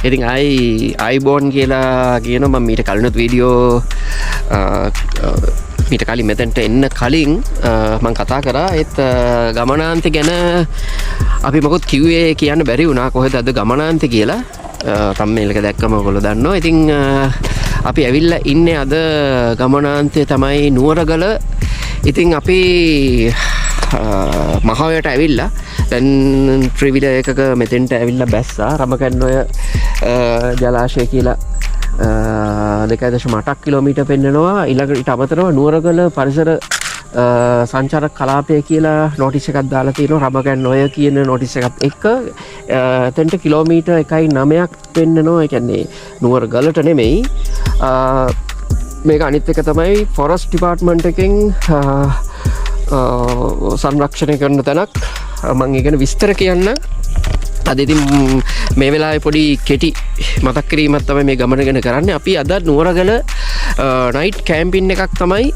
ඉතින් අයිබෝන් කියලා කියනවා. මම ඊට කලිනුත් වීඩියෝ මීට කලින් මෙතනට එන්න කලින් මම කතා කරා ඒත් ගමනාන්තය ගැන අපි මොකොත් කිව්වේ කියන්න බැරි වුණා. කොහෙද අද ගමනාන්තය කියලා තම්මේලක දැක්කම ඔයගොල්ලෝ දන්නවා. ඉතින් අපි ඇවිල්ලා ඉන්නේ අද ගමනාන්තය තමයි නුවරගල. ඉතින් අපි මහවයට ඇවිල්ලා දැන් ත්‍රිවිධ එකක මෙතෙන්ට ඇවිල්ලා බැස්සා. රමකැන්නොය ජලාශය කියලා 2.8 කිලෝමීටර් පෙන්නනවා. ඊළඟට අමතරව නුවරගල පරිසර සංචාරක කලාපය කියලා නෝටිස් එකක් දාලා තියෙනවා. රමකැන්නොය කියන නෝටිස් එකත් එක්ක එතෙන්ට කිලෝමීටර් 1.9ක් පෙන්නනවා. ඒ කියන්නේ නුවරගලට නෙමෙයි. මේක අනිත් එක තමයි ෆොරස්ට් ඩිපාර්ට්මන්ට් එකෙන් සංරක්ෂණය කරන තැනක්. මම ඒ ගැන විස්තර කියන්න. අද ඉතින් මේ වෙලාවේ පොඩි කෙටි මතක් කිරීමක් තමයි මේ ගමන ගැන කරන්නේ. අපි අද නුවරගල නයිට් කැම්පින් එකක් තමයි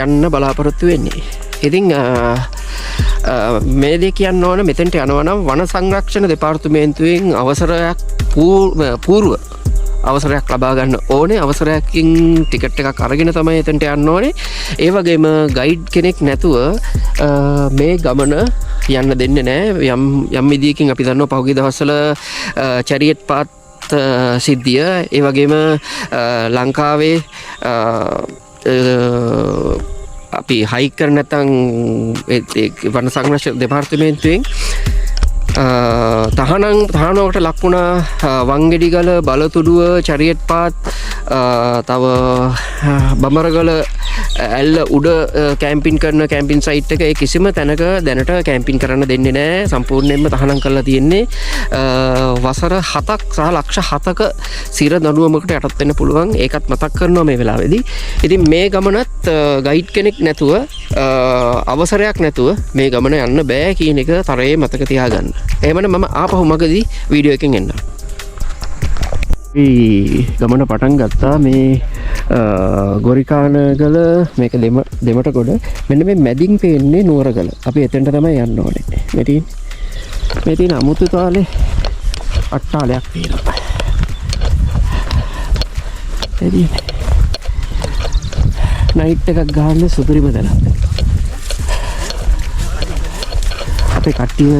යන්න බලාපොරොත්තු වෙන්නේ. ඉතින් මේ දේ කියන්න ඕන මෙතෙන්ට යනවා නම් වන සංරක්ෂණ දෙපාර්තමේන්තුවෙන් පූර්ව අවසරයක් ලබා ගන්න ඕනේ. අවසරයකින් ටිකට් එකක් අරගෙන තමයි එතනට යන්න ඕනේ. ඒ වගේම ගයිඩ් කෙනෙක් නැතුව මේ ගමන යන්න දෙන්නේ නැහැ. යම් විදියකින් අපි දන්නවා පහුගිය දවස්වල චැරියට් පාත් සිද්ධිය, ඒ වගේම ලංකාවේ අපි හයික් කර නැත්නම් වන සංරක්ෂණ දෙපාර්තමේන්තුවෙන් තහනමකට ලක් වුණා. වංගෙඩිගල, බලතුඩුව, චැරියට් පාත්, තව බමරගල ඇල්ල උඩ කැම්පින් කරන කැම්පින් සයිට් එක ඒ කිසිම තැනක දැනට කැම්පින් කරන්න දෙන්නේ නැහැ. සම්පූර්ණයෙන්ම තහනම් කරලා තියෙන්නේ. වසර 7ක් සහ ලක්ෂ 7ක සිර දඬුවමකට යටත් වෙන්න පුළුවන්. ඒකත් මතක් කරනවා මේ වෙලාවේදී. ඉතින් මේ ගමනත් ගයිඩ් කෙනෙක් නැතුව අවසරයක් නැතුව මේ ගමන යන්න බෑ කියන එක තරයේ මතක තියාගන්න. එහෙමනම් මම ආපහු මගදී වීඩියෝ එකකින් එන්නම්. ගමන පටන් ගත්තා මේ ගොරිකානගල මේක දෙමට ගොඩ. මෙන්න මේ මැදින් පේන්නේ නුවරගල. අපි එතෙන්ට තමයි යන්න ඕනේ. මේ තියෙන අමුතු තාලේ අට්ටාලයක් තියෙනවා. එදී නයිට් එකක් ගහන්න සුපිරිම තැනක්. අපේ කට්ටිය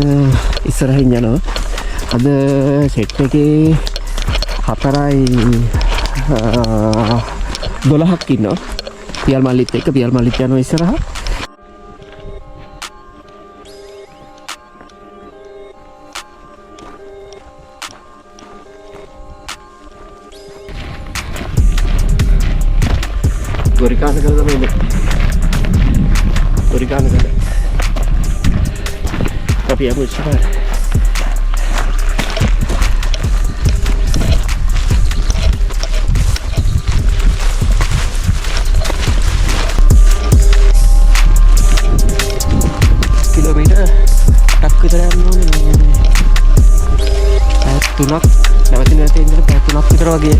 ඉස්සරහින් යනවා. අද සෙට් එකේ 4:12ක් ඉන්නවා. පියල් මල්ලිත් එක්ක පියල් මල්ලිත් යනවා ඉස්සරහා. ගොරිකානගල තමයි මේ. ගොරිකානගල. අපි යමු ඉස්සරහට. තුනක් නැවතින ඉඳලා පැය 3ක් විතර වගේ.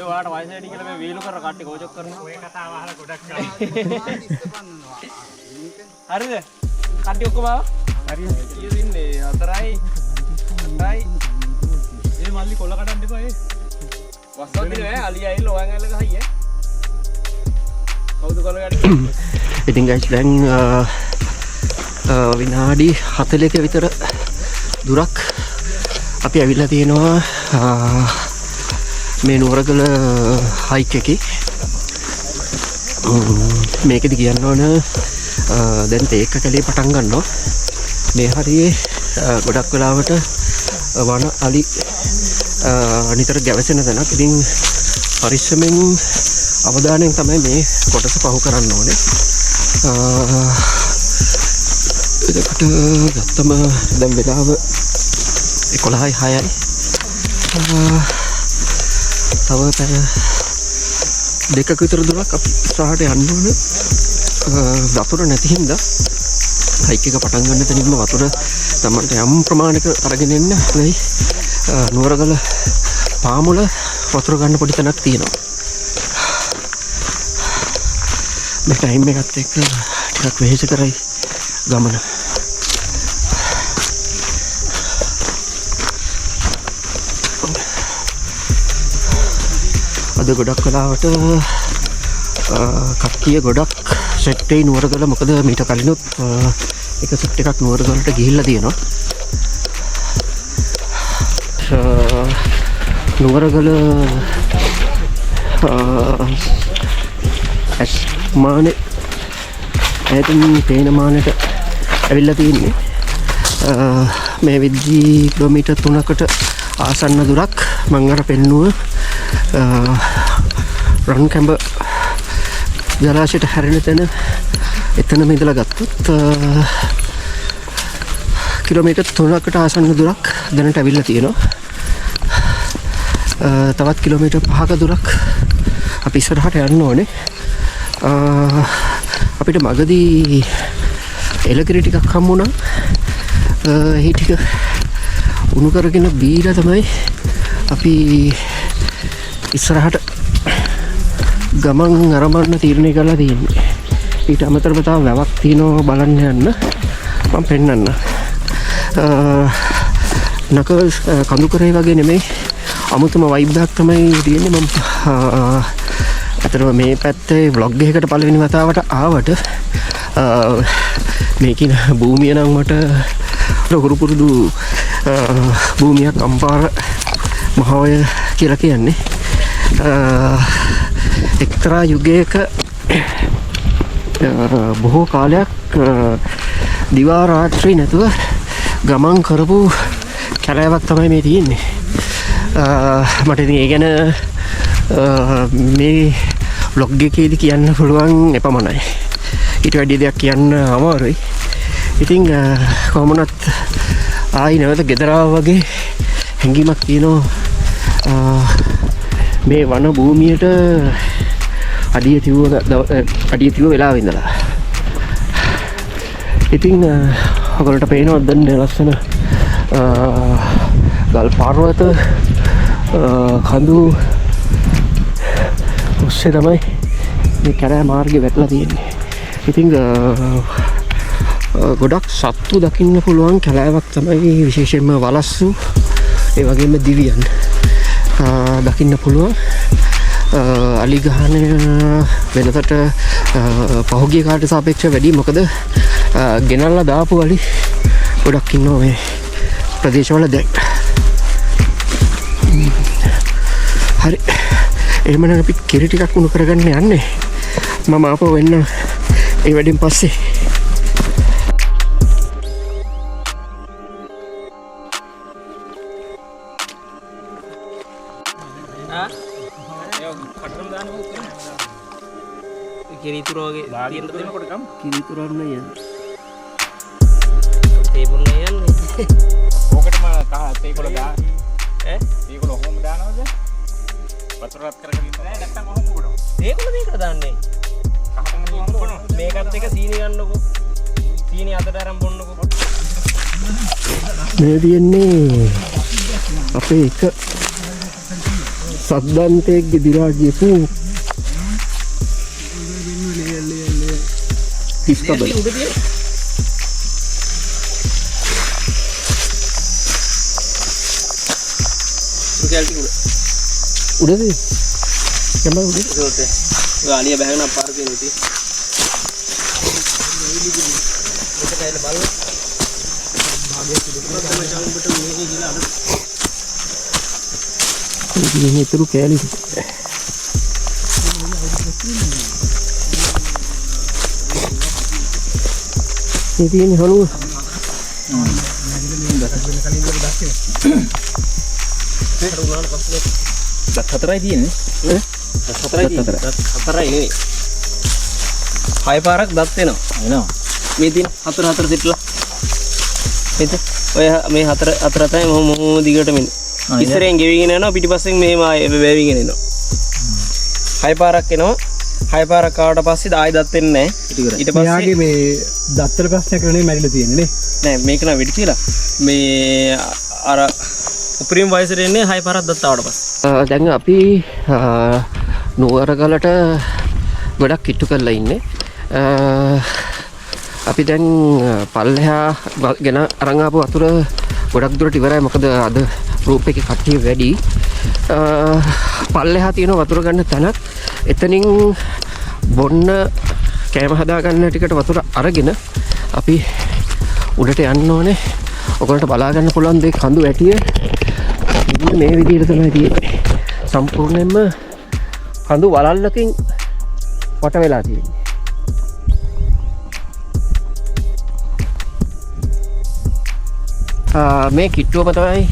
මේ වාට වයස වැඩි කියලා මේ වීලු කර කට්ටි කෝචොක් කරනවා. ඔය කතාව අහලා ගොඩක් කලින්. හරිද? කට්ටි ඔක්කොම ආවා? හරියට. කීයද ඉන්නේ? 4යි. 8යි. ඒ මල්ලි කොල්ල කඩන්න එපා ඒ. වස්සක් දිනේ ඈ අලිය ඇවිල්ලා ඔයන් ඇල්ල ගහයි ඈ. කවුද කොල ගන්න? ඉතින් guys දැන් විනාඩි 40ක විතර දුරක් අපි ඇවිල්ලා තියෙනවා මේ නුවරගල හයික් එකේ. මේකෙදි කියන්න ඕන දැන් තේක්ක කැලේ පටන් ගන්නවා. මේ හරියේ ගොඩක් වෙලාවට වන අලි නිතර ගැවසෙන තැනක්. ඉතින් පරිස්සමෙන් අවධානයෙන් තමයි මේ කොටස පහු කරන්න ඕනේ. එතකොට ගත්තම දැන් වෙලාව 11:06යි. තව පැය දෙකක විතර දුරක් අපි ඉස්සරහට යන්න ඕනේ. වතුර නැති හින්දා හයික් එක පටන් ගන්න තැනින්ම වතුර තමන්ට යම් ප්‍රමාණයක අරගෙන එන්න. හැබැයි නුවරගල පාමුල වතුර ගන්න පොඩි තැනක් තියෙනවා. මේ ටයිම් එකත් එක්ක ටිකක් වෙහෙස කරයි ගමන. අද ගොඩක් වෙලාවට කට්ටිය ගොඩක් සෙට් වෙයි නුවරගල. මොකද මීට කලිනුත් එක සෙට් එකක් නුවරගලට ගිහිල්ලා තියෙනවා. නුවරගල මානේ ඇතින් පේන මානට ඇවිල්ලා තියෙන්නේ. මේ විද්දී කිලෝමීටර් 3කට ආසන්න දුරක් මං අර පෙන්නුව රන්කැඹ ජලාශයට හැරෙන තැන එතනම ඉඳලා ගත්තොත් කිලෝමීටර් 3කට ආසන්න දුරක් දැනට ඇවිල්ලා තියෙනවා. තවත් කිලෝමීටර් 5ක දුරක් අපි ඉස්සරහට යන්න ඕනේ. අපිට මගදී එලකිරි ටිකක් හම්බුණා. ඒ ටික උණු කරගෙන බීලා තමයි අපි ඉස්සරහට ගමන් අරඹන්න තීරණය කරලා තියෙන්නේ. ඊට අමතරව තව වැවක් තියෙනවා බලන්න යන්න. මම පෙන්නන්න. නකල්ස් කඳුකරේ වගේ නෙමෙයි. අමුතුම වයිබ් එකක් තමයි තියෙන්නේ. මම අතරම මේ පැත්තේ vlog එකකට පළවෙනි වතාවට ආවට මේකින භූමිය නම් මට හුරු පුරුදු භූමියක්. අම්පාර මහවය කියලා කියන්නේ. එක්තරා යුගයක බොහෝ කාලයක් දිවා රාත්‍රී නැතුව ගමන් කරපු කැලෑවක් තමයි මේ තියෙන්නේ. මට ඉතින් ඒ ගැන මේ vlog එකේදී කියන්න පුළුවන් එපමණයි. ඊට වැඩි දෙයක් කියන්න අමාරුයි. ඉතින් කොහොමනත් ආයි නැවත ගෙදර වගේ හැඟීමක් තියෙනවා. මේ වන භූමියට අඩිය තියුව වෙලාව ඉඳලා. ඉතින් ඔයගොල්ලන්ට පේනවද දැන් ලස්සන ගල් පර්වත කඳු ඔස්සේ තමයි මේ කැලෑ මාර්ගේ වැටලා තියෙන්නේ. ඉතින් ගොඩක් සත්තු දකින්න පුළුවන් කැලෑවක් තමයි. විශේෂයෙන්ම වලස්සු ඒ වගේම දිවියන් දකින්න පුළුවන්. අලි ගහන වෙනතට පහුගිය කාලට සාපේක්ෂව වැඩි. මොකද ගෙනල්ලා දාපු අලි ගොඩක් ඉන්නවා මේ ප්‍රදේශවල දැන්. හරි, එහෙමනම් අපි කිරි ටිකක් උණු කරගන්න යන්නේ. මම ආපහු එන්න ඒ වැඩෙන් පස්සේ. කිරිතුර වගේ දාගෙන දෙනකොට කම් කිරිතුරන්න යන්න. තේබුල්ල යන්නේ. ඕකටම තේකොළ දාන. තේකොළ කොහොම දානවද? වතුරත් කරගෙන ඉන්න නෑ නැත්තම් කොහොම කරනවා? තේකොළ මේකට දාන්නේ. මේකත් එක සීනි ගන්නකො. සීනි අතට අරන් බොන්නකො. මේ තියෙන්නේ අපේ එක සද්දන්තයෙක්ගේ දිරා ගියපු තිස්කබල. උඩද? යම්බා උඩ. ගාලිය බහගෙන අපාර තියෙන ඉතින්. ඒකට ඇවිල්ලා බලන්න. භාගයක් දෙකක් තමයි චාන්බට මේ ගිහලා අර. ඉතින් ඒතුරු කෑලි. මේ තියෙන හලුව. දත් හතරයි තියෙන්නේ. හතරයි නෙවෙයි. 6 පාරක් දත් වෙනවා. එනවා. මේ තියෙන හතර සිටලා. මේක ඔය මේ හතර තමයි මොහොම දිගට මෙන්න. ඉස්සරෙන් ගෙවිගෙන යනවා පිටිපස්සෙන් මෙහෙම වැවිගෙන එනවා. 6 පාරක් එනවා. 6 පාරක් ආවට පස්සේ ආයෙ දත් වෙන්නේ නැහැ. ඊට පස්සේ මෙයාගේ මේ දත්තර ප්‍රශ්නයක් නෙමෙයි මැරිලා තියෙන්නේ නේ. නෑ මේක නම් වෙඩි තියලා. මේ අර උපරිම වයසට එන්නේ 6 පාරක් දත් ආවට පස්සේ. දැන් අපි නුවරගලට ගොඩක් කිට්ටු කරලා ඉන්නේ. අපි දැන් පල්ලෙහා ගෙන අරන් ආපු වතුර ගොඩක් දුරට ඉවරයි. මොකද අද ගෲප් එකේ කට්ටිය වැඩි. පල්ලෙහා තියෙන වතුර ගන්න තැනක් එතනින් බොන්න කෑම හදා ගන්න ටිකට වතුර අරගෙන අපි උඩට යන්න ඕනේ. ඔයගොල්ලන්ට බලා ගන්න පුළුවන් දෙයක් කඳු වැටිය මේ විදිහට තමයි තියෙන්නේ. සම්පූර්ණයෙන්ම කඳු වලල්ලකින් වට වෙලා තියෙන්නේ. මේ කිට්ටුවම තමයි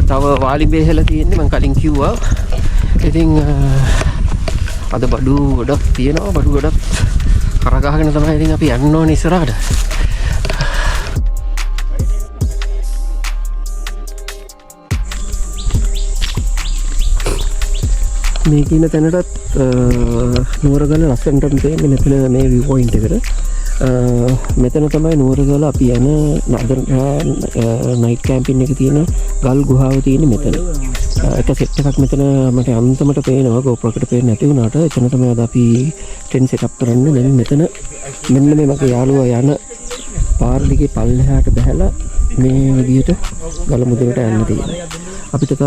තව වාලි බේහල තියෙන්නේ. මම කලින් කිව්වා. ඉතින් අද බඩු ගොඩක් තියෙනවා. බඩු ගොඩක් කරගහගෙන තමයි ඉතින් අපි යන්න ඕනේ ඉස්සරහට. මේ කියන තැනටත් නුවරගල ලස්සනටම තියෙන්නේ. මෙතන මේ view point එකට මෙතන තමයි නුවරගල අපි යන නයිට් කැම්පින් එක තියෙන ගල් ගුහාව තියෙන්නේ මෙතන. එක සෙට් එකක් මෙතන මට අන්තිමට පේනවා GoPro එකට පේන්නේ නැති වුණාට. එතන තමයි අද අපි ටෙන්ට් සෙට් අප් කරන්නේ. දැන් මෙතන මෙන්න මේ මගේ යාළුවා යන පාර දිගේ පල්ලෙහාට බහැලා මේ විදිහට ගල මුදුනට යන්න තියෙනවා. අපිට තව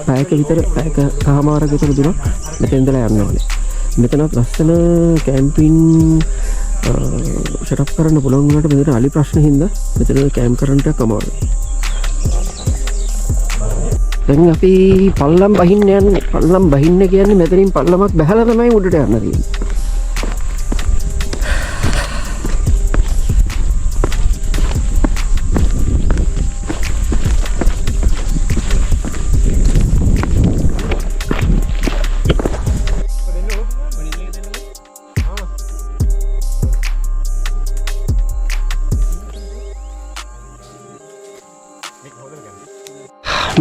පැයක විතර පැයකමාරක විතර දුරක් මෙතන ඉඳලා යන්න ඕනේ. මෙතනත් ලස්සන කැම්පින් සෙටප් කරන්න පුළුවන් වුණාට මෙතන අලි ප්‍රශ්න හින්දා මෙතන කැම්ප් කරන්න ටිකක් අමාරුයි. දැන් අපි පල්ලම් බහින්න යන්නේ. පල්ලම් බහින්න කියන්නේ මෙතනින් පල්ලමක් බහැලා තමයි උඩට යන්න තියෙන්නේ.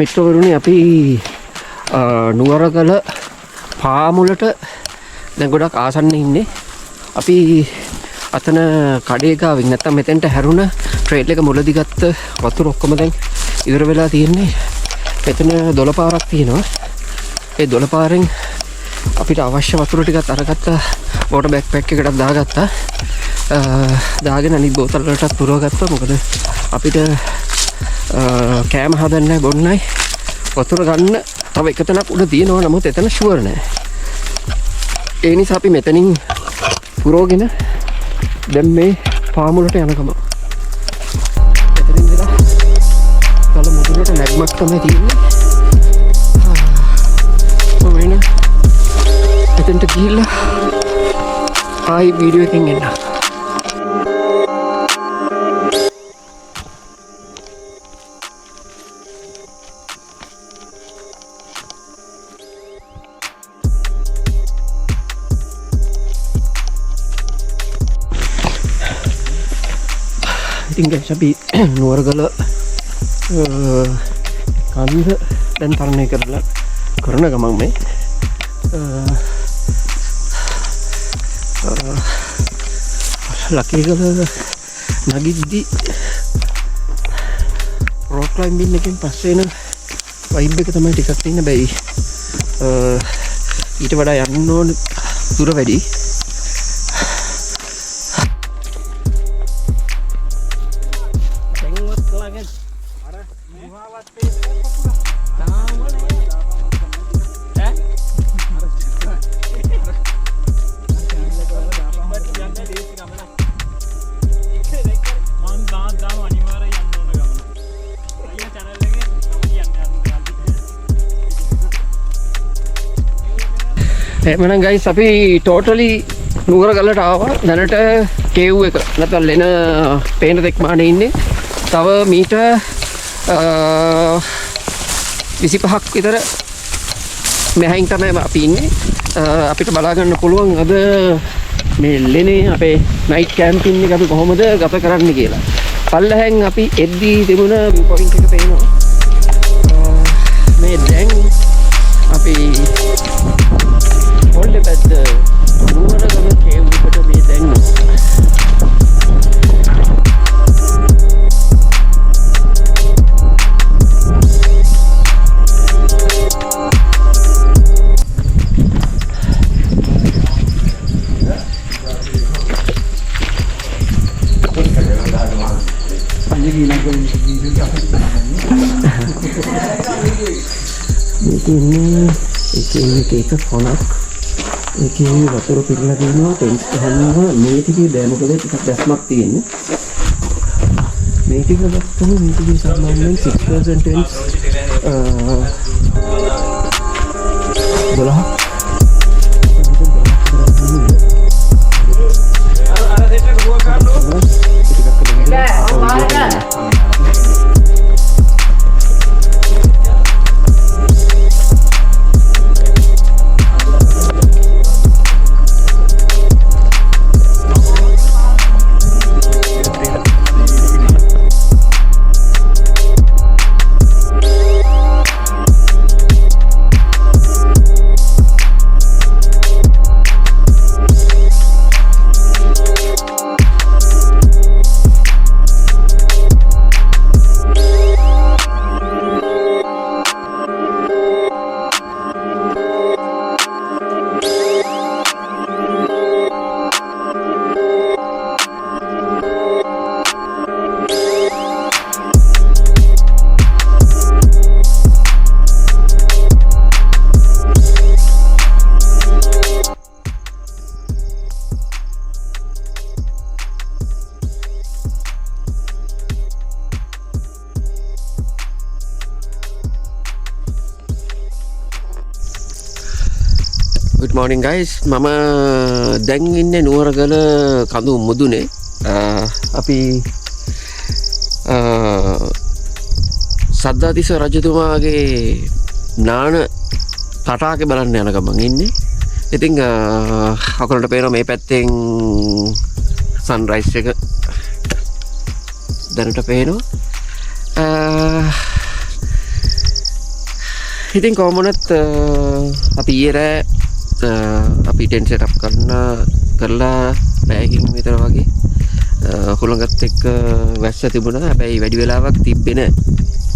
මිත්‍රවරුනි අපි නුවරගල පාමුලට දැන් ගොඩක් ආසන්න ඉන්නේ. අපි අතන කඩේ ගාවින් නැත්තම් මෙතෙන්ට හැරුණ ට්‍රේල් එක මුලදී ගත්ත වතුර ඔක්කොම දැන් ඉවර වෙලා තියෙන්නේ. මෙතන 12 පාරක් තියෙනවා. ඒ 12 පාරෙන් අපිට අවශ්‍ය වතුර ටිකත් අරගත්ත වෝටර් බෑග්පැක් එකකට දාගත්තා. දාගෙන අනිත් බෝතල් වලටත් පුරවගත්තා. මොකද අපිට කෑම හදන්නයි බොන්නයි වතුර ගන්න තව එක තැනක් උඩ තියෙනවා. නමුත් එතන ෂුවර් නෑ. ඒ නිසා අපි මෙතනින් පුරවගෙන දැන් මේ පාමුලට යනකම එතනින් ඉඳලා ගල මුදුනට නැග්මක් තමයි තියෙන්නේ. වෙන එතනට ගිහිල්ලා ආයි වීඩියෝ එකකින් එන්න. ඉතින් guys අපි නුවරගල කන්ද දැන් තරණය කරලා කරන ගමන් මේ ලකීගල නගිද්දි රොක් ක්ලයිම්බින් එකෙන් පස්සේ එන වයිබ් එක තමයි ටිකක් තියෙන බැයි. ඊට වඩා යන්න ඕන දුර වැඩි. එහෙනම් ගයිස් අපි ටෝටලි නුවර ගලට ආවා. දැනට කේව් එක නැත්නම් ලෙන පේන දෙක් මානේ ඉන්නේ. තව මීටර් 25ක් විතර මෙහයින් තමයි අපි ඉන්නේ. අපිට බලා ගන්න පුළුවන් අද මේ ලෙනේ අපේ නයිට් කැම්පින් එක අපි කොහොමද ගත කරන්න කියලා. පල්ලෙහෙන් අපි එද්දී තිබුණ view point එක පේනවා. මේ දැන් අපි හොල්ඩ පැත්ත නුවරගම කේව් එකට මේ දැන් ඒක කොනක් ඒකේ වතුර පිරලා තියෙනවා ටෙන්ට් ගහනවා මේ ටිකේ දැමකද ටිකක් දැස්මක් තියෙන්නේ මේ ටික ගත්තම මේ ටිකේ සාමාන්‍යයෙන් 6% ටෙන්ට්ස් 12 Good morning guys. මම දැන් ඉන්නේ නුවරගල කඳු මුදුනේ. අපි සද්ධාතිස්ස රජතුමාගේ නාන තටාකේ බලන්න යන ගමන් ඉන්නේ. ඉතින් අකුරට පේනවා මේ පැත්තෙන් සන්රයිස් එක දැනට පේනවා. ඉතින් කොහොමනත් අපි ඊයේ අපි ටෙන්ට් සෙට් අප් කරලා බෑගින් විතර වගේ හුළඟත් එක්ක වැස්ස තිබුණා. හැබැයි වැඩි වෙලාවක් තිබ්බේ නැහැ.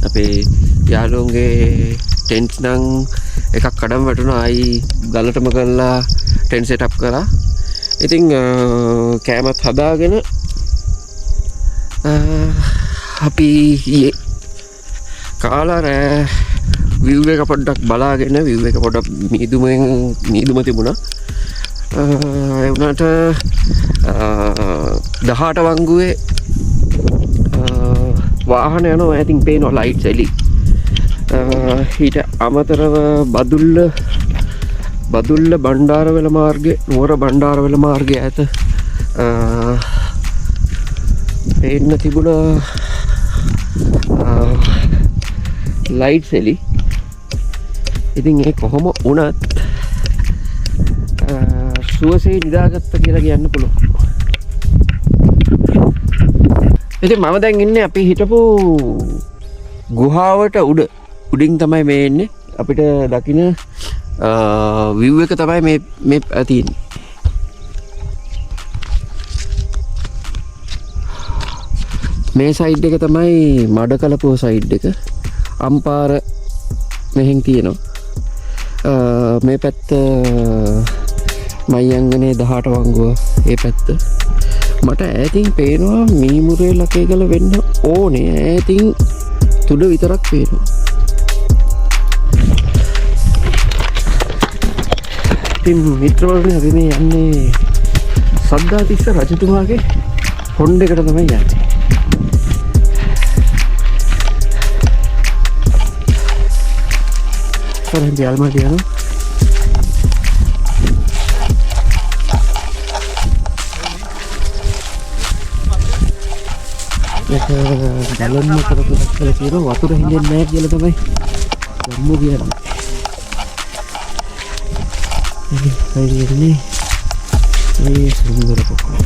අපේ යාළුවන්ගේ ටෙන්ට් නම් එකක් කඩම් වැටුණා. ආයි ගලටම කරලා ටෙන්ට් සෙට් අප් කරා. ඉතින් කෑමත් හදාගෙන අපි ඊයේ කාලා රෑ view එක පොඩ්ඩක් බලාගෙන view එක පොඩ්ඩක් මීදුම තිබුණා. ඒ වුණාට 18 වංගුවේ වාහන යනවා. I think පේනවා ලයිට්ස් එලි. ඊට අමතරව බදුල්ල බණ්ඩාරවැල මාර්ගයේ නුවර බණ්ඩාරවැල මාර්ගයේ ඈත පේන්න තිබුණා ලයිට්ස් එලි. ඉතින් ඒ කොහොම වුණත් සුවසේ නිදාගත්ත කියලා කියන්න පුළුවන්. ඉතින් මම දැන් ඉන්නේ අපි හිටපු ගුහාවට උඩින් තමයි මේ එන්නේ. අපිට දකින්න view එක තමයි මේ තියෙන්නේ. මේ සයිඩ් එක තමයි මඩකලපුව සයිඩ් එක. අම්පාර මෙහෙන් තියෙනවා. මේ පැත්ත මයංගනේ 18 වංගුව ඒ පැත්ත. මට ඈතින් පේනවා මීමුරේ ලකේගල වෙන්න ඕනේ. ඈතින් තුඩ විතරක් පේනවා. ඉතින් මිත්‍රවරුනි අපි මේ යන්නේ සද්ධාතිස්ස රජතුමාගේ හොන්ඩ එකට තමයි යන්නේ. Dialma dia no බලන්න කරපු කියලා කියන වතුර හින්දෙන්නේ නැහැ කියලා තමයි ගම්මු කියන්නේ. හරියටනේ මේ සුන්දර පොකෝ.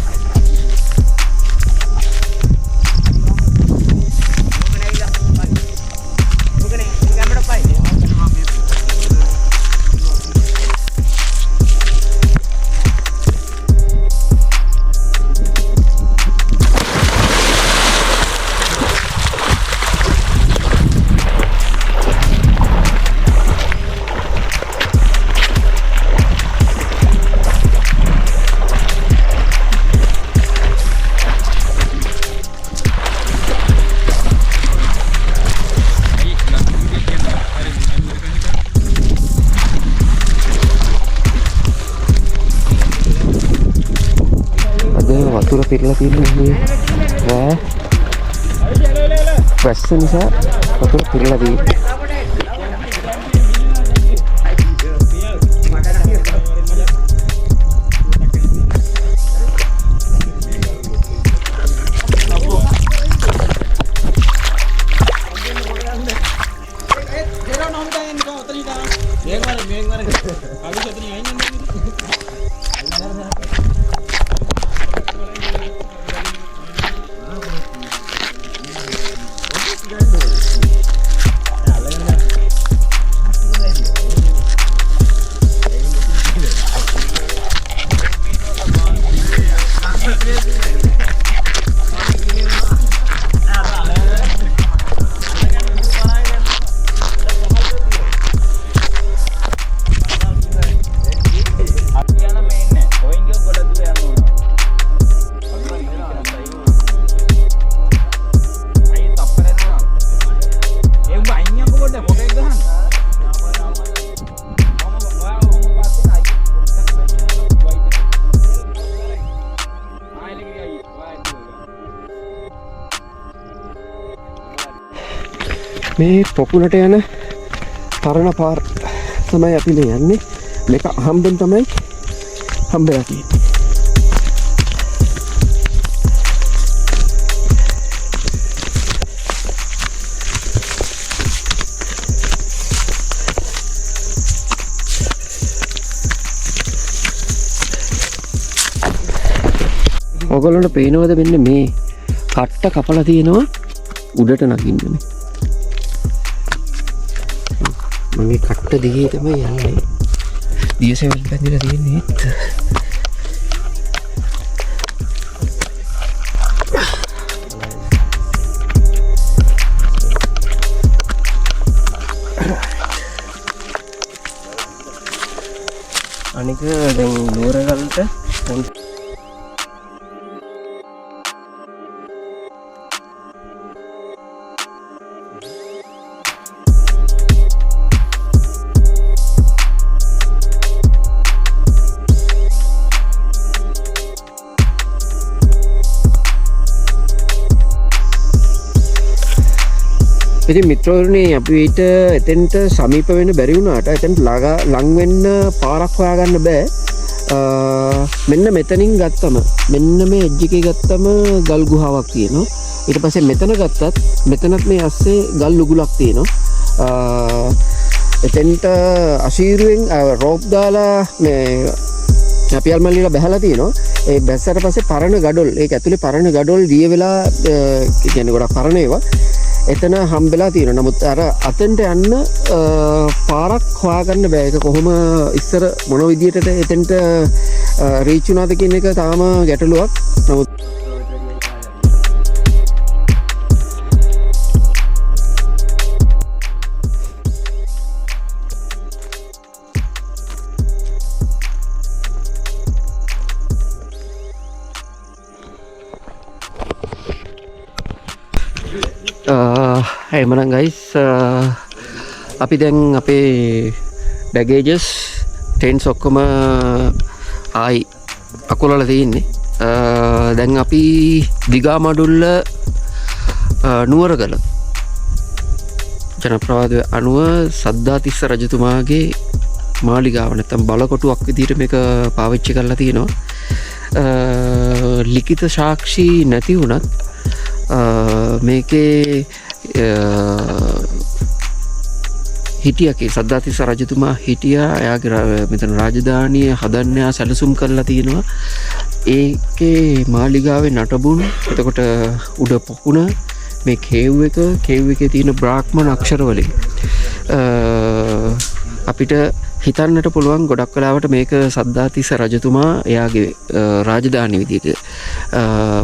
වතුර පිරලා තියෙන්නේ මේ වැස්ස නිසා වතුර පිරලා තියෙන්නේ. මේ පොකුණට යන පරණ පාර තමයි අපි මේ යන්නේ. මේක අහම්බෙන් තමයි හම්බෙලා තියෙන්නේ. ඔයගොල්ලන්ට පේනවද මෙන්න මේ කට්ට කපලා තියෙනවා උඩට නගින්න මේ. මගේ කට්ට දිගේ තමයි යන්නේ. දියසෙවල් බැඳලා තියෙන්නේ. අනික දැන් නුවරගලට ඉතින් මිත්‍රවරුනි අපිට එතෙන්ට සමීප වෙන්න බැරි වුණාට එතෙන්ට ලඟ වෙන්න පාරක් හොයාගන්න බෑ. මෙන්න මෙතනින් ගත්තම මෙන්න මේ එජ් එකේ ගත්තම ගල් ගුහාවක් තියෙනවා. ඊට පස්සේ මෙතන ගත්තත් මෙතනත් මේ ඇස්සේ ගල් උගුලක් තියෙනවා. එතෙන්ට අශීරුවෙන් රෝප් දාලා මේ අපියල් මල්ලිලා බැහැලා තියෙනවා. ඒ බැස්සට පස්සේ පරණ ගඩොල් ඒක ඇතුලේ පරණ ගඩොල් දිය වෙලා කියන්නේ ගොඩක් පරණ ඒවා එතන හම්බෙලා තියෙනවා. නමුත් අර අතෙන්ට යන්න පාරක් හොයාගන්න බෑ. ඒක කොහොම ඉස්සර මොන විදියටද එතෙන්ට රීච් වුණාද කියන එක තාම ගැටලුවක්. නමුත් එමනම් ගයිස් අපි දැන් අපේ බැගේජස් ටෙන්ස් ඔක්කොම ආයි අකුලලා තියෙන්නේ. දැන් අපි දිගාමඩුල්ල නුවරගල ජනප්‍රවාද අනුව සද්ධාතිස්ස රජතුමාගේ මාලිගාව නැත්නම් බලකොටුවක් විදිහට මේක පාවිච්චි කරලා තියෙනවා. ලිඛිත සාක්ෂි නැති වුණත් මේකේ හිටියකේ සද්ධාතිස්ස රජතුමා හිටියා එයාගේ මෙතන රාජධානිය හදන්න සැලසුම් කරලා තියෙනවා ඒකේ මාලිගාවේ නටබුන් එතකොට උඩ පොකුණ මේ කේව් එකේ තියෙන බ්‍රාහ්මණ අක්ෂර වලින් අපිට හිතන්නට පුළුවන් ගොඩක් වෙලාවට මේක සද්ධාතිස්ස රජතුමා එයාගේ රාජධානි විදිහට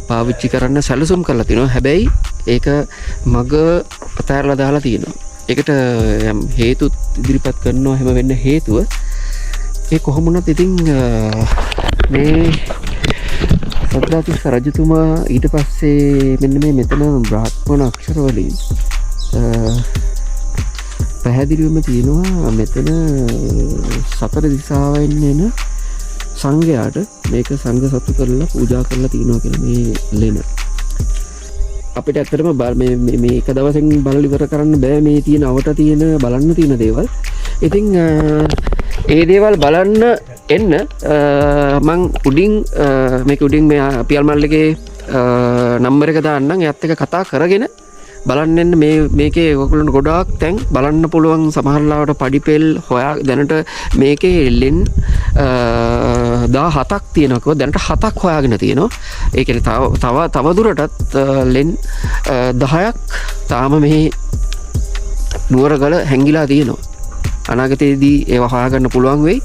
පාවිච්චි කරන්න සැලසුම් කරලා තිනවා. හැබැයි ඒක මග අතහැරලා දාලා තියෙනවා. ඒකට යම් හේතු ඉදිරිපත් කරනවා හැම වෙන්න හේතුව ඒ කොහොම වුණත් ඉතින් මේ සද්ධාතිස්ස රජතුමා ඊට පස්සේ මෙන්න මේ මෙතන බ්‍රාහ්මණ අක්ෂර වලින් පැහැදිලිවම තියෙනවා මෙතන සතර දිසාවෙන් එන සංඝයාට මේක සංඝ සතු කරලා පූජා කරලා තියෙනවා කියලා මේ ලෙන. අපිට ඇත්තටම මේ එක දවසෙන් බලලා ඉවර කරන්න බෑ මේ තියෙන අවට තියෙන බලන්න තියෙන දේවල්. ඉතින් ඒ දේවල් බලන්න එන්න මං උඩින් මේක උඩින් මේ පියල් මල්ලගේ නම්බර එක දාන්නම් එයත් එක කතා කරගෙන බලන්න මේකේ ඔයගොල්ලන්ට ගොඩාක් තැන් බලන්න පුළුවන් සමහරලාවට පඩිපෙල් හොයා දැනට මේකේ ලෙන් 17ක් තියෙනවා දැනට 7ක් හොයාගෙන තියෙනවා ඒ කියන්නේ තව දුරටත් ලෙන් 10ක් තාම මේ නුවරගල හැංගිලා තියෙනවා අනාගතයේදී ඒවා හොයාගන්න පුළුවන් වෙයි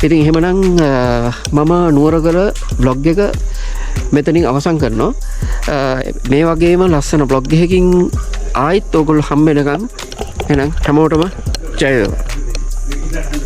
ඉතින් එහෙමනම් මම නුවරගල බ්ලොග් එක මෙතනින් අවසන් කරනවා මේ වගේම ලස්සන බ්ලොග් එකකින් ආයිත් ඔයගොල්ලෝ හම්බ වෙනකම් එහෙනම් හැමෝටම ජය වේවා